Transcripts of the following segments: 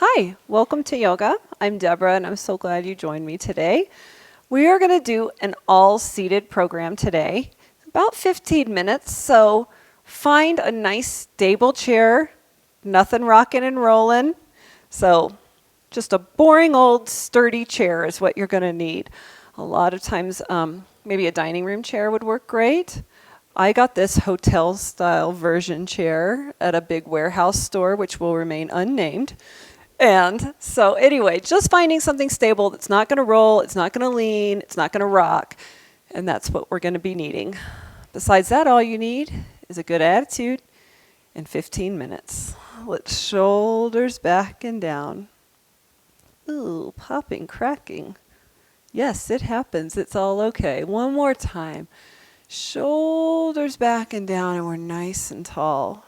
Hi, welcome to yoga. I'm Deborah and I'm so glad you joined me today. We are going to do an all-seated program today, about 15 minutes, so find a nice stable chair, nothing rocking and rolling. So just a boring old sturdy chair is what you're going to need. A lot of times maybe a dining room chair would work great. I got this hotel style version chair at a big warehouse store which will remain unnamed. And so anyway, just finding something stable that's not going to roll, it's not going to lean, it's not going to rock. And that's what we're going to be needing. Besides that, all you need is a good attitude and 15 minutes. Let's shoulders back and down. Ooh, popping, cracking. Yes, it happens. It's all okay. One more time. Shoulders back and down, and we're nice and tall.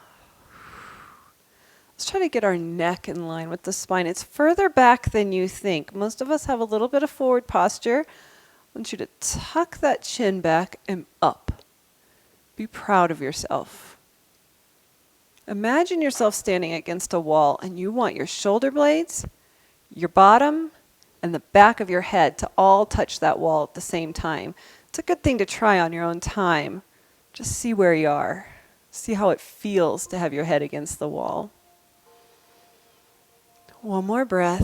Let's try to get our neck in line with the spine. It's further back than you think. Most of us have a little bit of forward posture. I want you to tuck that chin back and up. Be proud of yourself. Imagine yourself standing against a wall and you want your shoulder blades, your bottom, and the back of your head to all touch that wall at the same time. It's a good thing to try on your own time. Just see where you are. See how it feels to have your head against the wall. One more breath.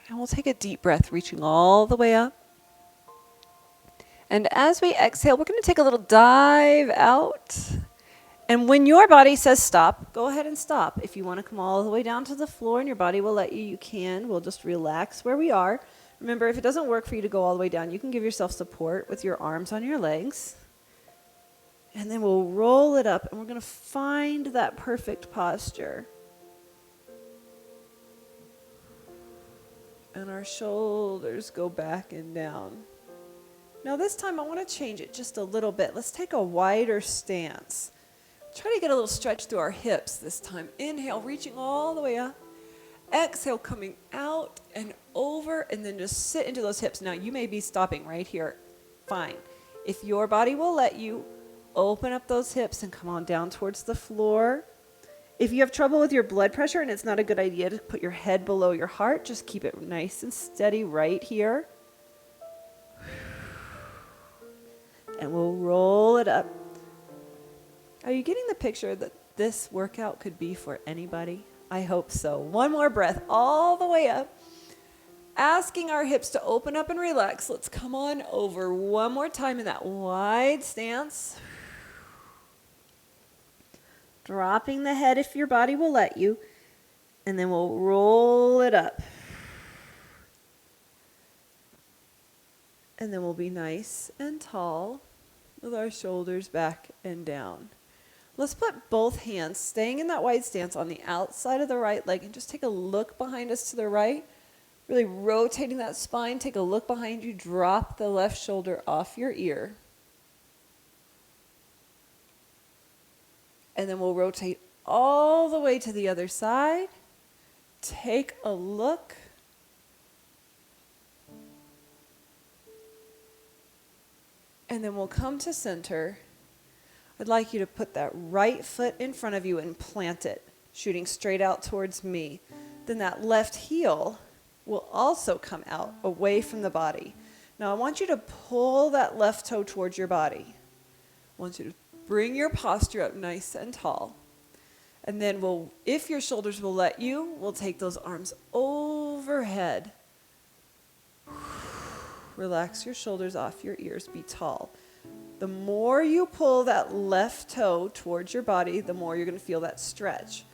And we'll take a deep breath, reaching all the way up. And as we exhale, we're going to take a little dive out. And when your body says stop, go ahead and stop. If you want to come all the way down to the floor and your body will let you, you can. We'll just relax where we are. Remember, if it doesn't work for you to go all the way down, you can give yourself support with your arms on your legs. And then we'll roll it up, and we're going to find that perfect posture. And our shoulders go back and down. Now this time I want to change it just a little bit. Let's take a wider stance. Try to get a little stretch through our hips this time. Inhale, reaching all the way up. Exhale, coming out and over, and then just sit into those hips. Now you may be stopping right here. Fine. If your body will let you, open up those hips and come on down towards the floor. If you have trouble with your blood pressure and it's not a good idea to put your head below your heart, just keep it nice and steady right here. And we'll roll it up. Are you getting the picture that this workout could be for anybody? I hope so. One more breath all the way up. Asking our hips to open up and relax. Let's come on over one more time in that wide stance. Dropping the head if your body will let you. And then we'll roll it up. And then we'll be nice and tall with our shoulders back and down. Let's put both hands, staying in that wide stance, on the outside of the right leg, and just take a look behind us to the right. Really rotating that spine. Take a look behind you. Drop the left shoulder off your ear. And then we'll rotate all the way to the other side. Take a look. And then we'll come to center. I'd like you to put that right foot in front of you and plant it, shooting straight out towards me. Then that left heel will also come out away from the body. Now I want you to pull that left toe towards your body. I want you to bring your posture up nice and tall. And then if your shoulders will let you, we'll take those arms overhead. Relax your shoulders off your ears. Be tall. The more you pull that left toe towards your body, the more you're going to feel that stretch.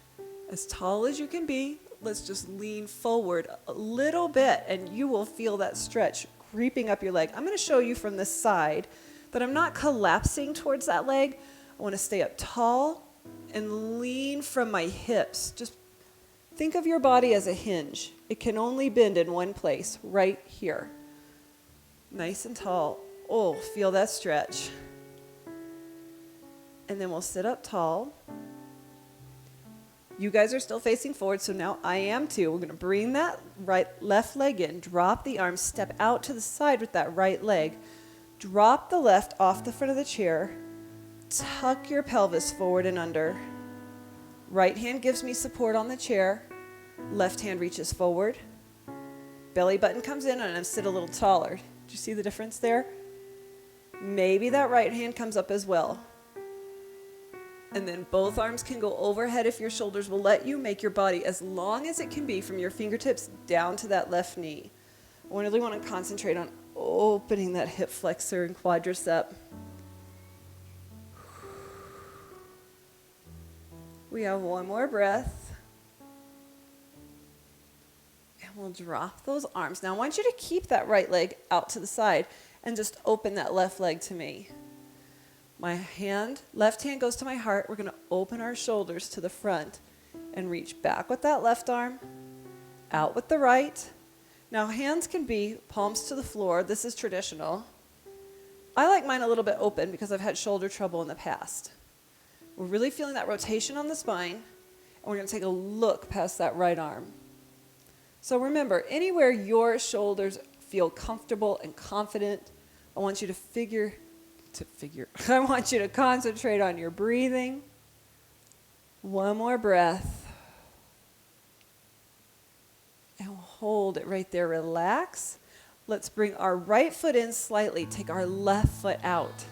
As tall as you can be, let's just lean forward a little bit and you will feel that stretch creeping up your leg. I'm going to show you from the side that I'm not collapsing towards that leg. I want to stay up tall and lean from my hips. Just think of your body as a hinge. It can only bend in one place, right here. Nice and tall. Oh, feel that stretch. And then we'll sit up tall. You guys are still facing forward, so now I am too. We're going to bring that left leg in. Drop the arms. Step out to the side with that right leg. Drop the left off the front of the chair. Tuck your pelvis forward and under. Right hand gives me support on the chair. Left hand reaches forward. Belly button comes in and I sit a little taller. Do you see the difference there? Maybe that right hand comes up as well. And then both arms can go overhead if your shoulders will let you. Make your body as long as it can be from your fingertips down to that left knee. I really want to concentrate on opening that hip flexor and quadricep. We have one more breath. And we'll drop those arms. Now I want you to keep that right leg out to the side and just open that left leg to me. My left hand goes to my heart. We're going to open our shoulders to the front and reach back with that left arm, out with the right. Now hands can be palms to the floor. This is traditional. I like mine a little bit open because I've had shoulder trouble in the past. We're really feeling that rotation on the spine, and we're going to take a look past that right arm. So remember, anywhere your shoulders feel comfortable and confident, I want you I want you to concentrate on your breathing. One more breath. And we'll hold it right there. Relax. Let's bring our right foot in slightly. Take our left foot out.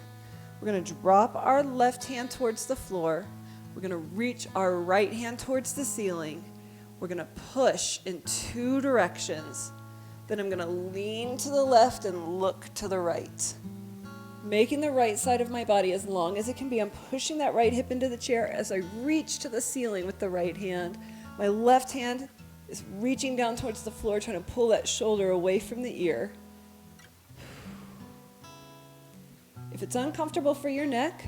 We're going to drop our left hand towards the floor. We're going to reach our right hand towards the ceiling. We're going to push in two directions. Then I'm going to lean to the left and look to the right. Making the right side of my body as long as it can be. I'm pushing that right hip into the chair as I reach to the ceiling with the right hand. My left hand is reaching down towards the floor, trying to pull that shoulder away from the ear. If it's uncomfortable for your neck,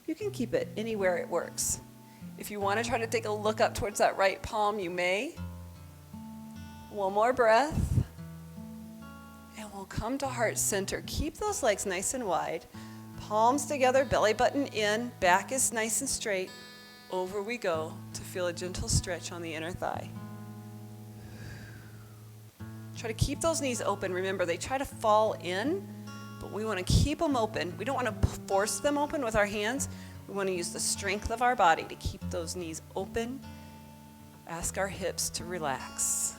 you can keep it anywhere it works. If you want to try to take a look up towards that right palm, you may. One more breath. And we'll come to heart center. Keep those legs nice and wide. Palms together, belly button in, back is nice and straight. Over we go to feel a gentle stretch on the inner thigh. Try to keep those knees open. Remember, they try to fall in, but we want to keep them open. We don't want to force them open with our hands. We want to use the strength of our body to keep those knees open. Ask our hips to relax.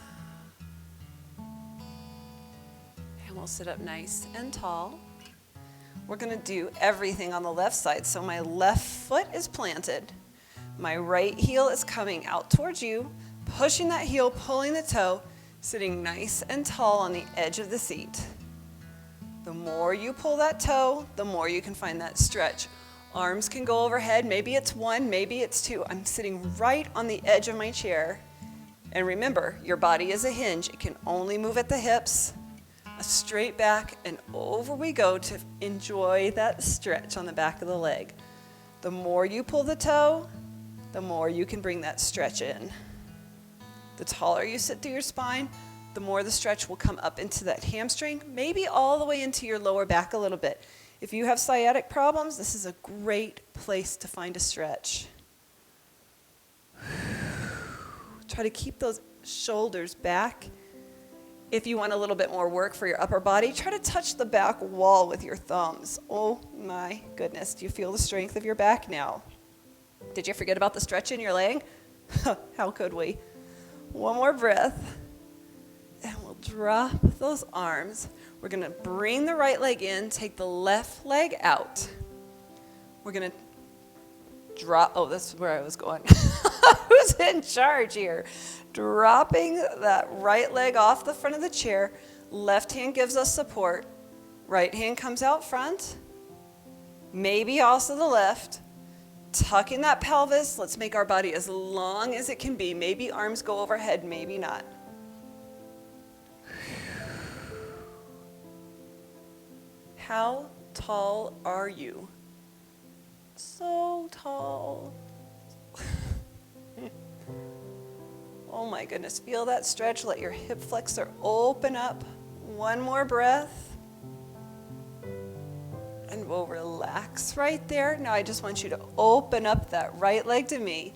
And we'll sit up nice and tall. We're going to do everything on the left side. So my left foot is planted. My right heel is coming out towards you, pushing that heel, pulling the toe, sitting nice and tall on the edge of the seat. The more you pull that toe, the more you can find that stretch. Arms can go overhead. Maybe it's one, maybe it's two. I'm sitting right on the edge of my chair. And remember, your body is a hinge. It can only move at the hips. A straight back, and over we go to enjoy that stretch on the back of the leg. The more you pull the toe, the more you can bring that stretch in. The taller you sit through your spine, the more the stretch will come up into that hamstring, maybe all the way into your lower back a little bit. If you have sciatic problems, this is a great place to find a stretch. Try to keep those shoulders back. If you want a little bit more work for your upper body, try to touch the back wall with your thumbs. Oh my goodness, do you feel the strength of your back now? Did you forget about the stretch in your leg? How could we? One more breath. And we'll drop those arms. We're going to bring the right leg in, take the left leg out. We're going to drop, oh, that's where I was going. Who's in charge here? Dropping that right leg off the front of the chair. Left hand gives us support. Right hand comes out front. Maybe also the left. Tucking that pelvis. Let's make our body as long as it can be. Maybe arms go overhead, maybe not. How tall are you? So tall. Oh my goodness, feel that stretch. Let your hip flexor open up. One more breath. And we'll relax right there. Now I just want you to open up that right leg to me.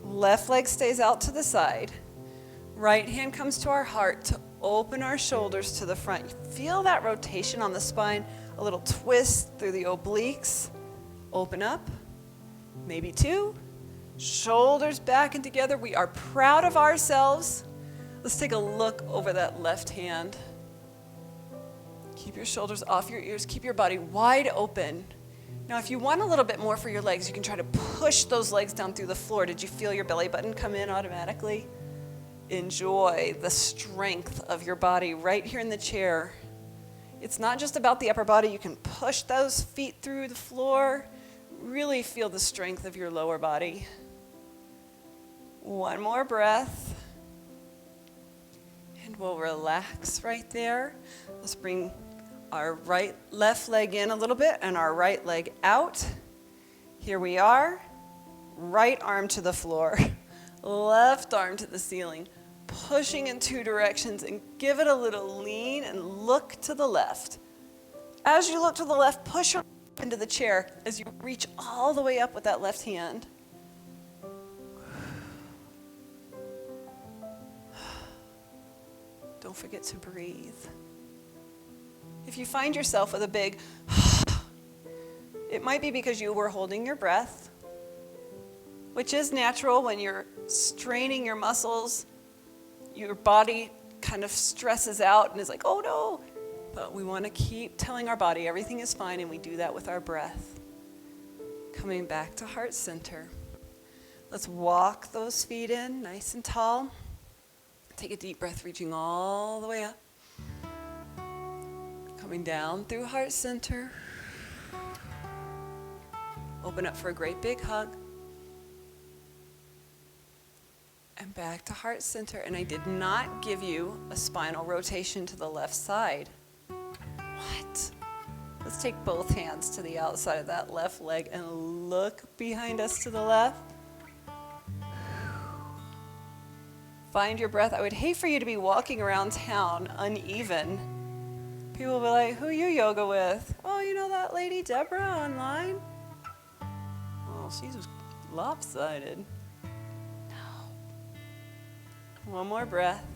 Left leg stays out to the side. Right hand comes to our heart to open our shoulders to the front. Feel that rotation on the spine, a little twist through the obliques. Open up, maybe two, Shoulders back and together. We are proud of ourselves. Let's take a look over that left hand. Keep your shoulders off your ears. Keep your body wide open. Now, if you want a little bit more for your legs, you can try to push those legs down through the floor. Did you feel your belly button come in automatically? Enjoy the strength of your body right here in the chair. It's not just about the upper body. You can push those feet through the floor. Really feel the strength of your lower body. One more breath. And we'll relax right there. Let's bring our left leg in a little bit and our right leg out. Here we are. Right arm to the floor. Left arm to the ceiling. Pushing in two directions, and give it a little lean and look to the left. As you look to the left, push into the chair as you reach all the way up with that left hand. Don't forget to breathe. If you find yourself with a big, it might be because you were holding your breath, which is natural when you're straining your muscles. Your body kind of stresses out and is like, oh no. But we want to keep telling our body everything is fine, and we do that with our breath. Coming back to heart center. Let's walk those feet in nice and tall. Take a deep breath, reaching all the way up. Coming down through heart center. Open up for a great big hug. And back to heart center. And I did not give you a spinal rotation to the left side. What? Let's take both hands to the outside of that left leg and look behind us to the left. Find your breath. I would hate for you to be walking around town uneven. People will be like, who you yoga with? Oh, you know that lady Deborah online? Oh, she's lopsided. One more breath.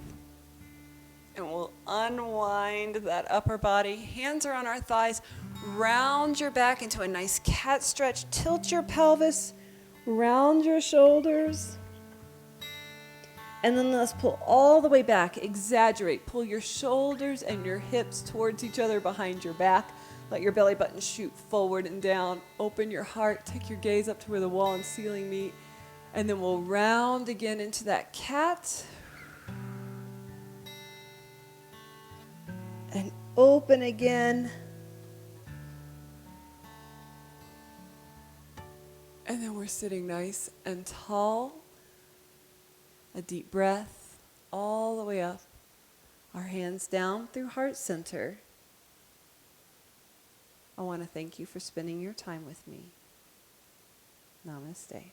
And we'll unwind that upper body. Hands are on our thighs. Round your back into a nice cat stretch. Tilt your pelvis. Round your shoulders. And then let's pull all the way back. Exaggerate. Pull your shoulders and your hips towards each other behind your back. Let your belly button shoot forward and down. Open your heart. Take your gaze up to where the wall and ceiling meet. And then we'll round again into that cat. And open again. And then we're sitting nice and tall. A deep breath all the way up. Our hands down through heart center. I want to thank you for spending your time with me. Namaste.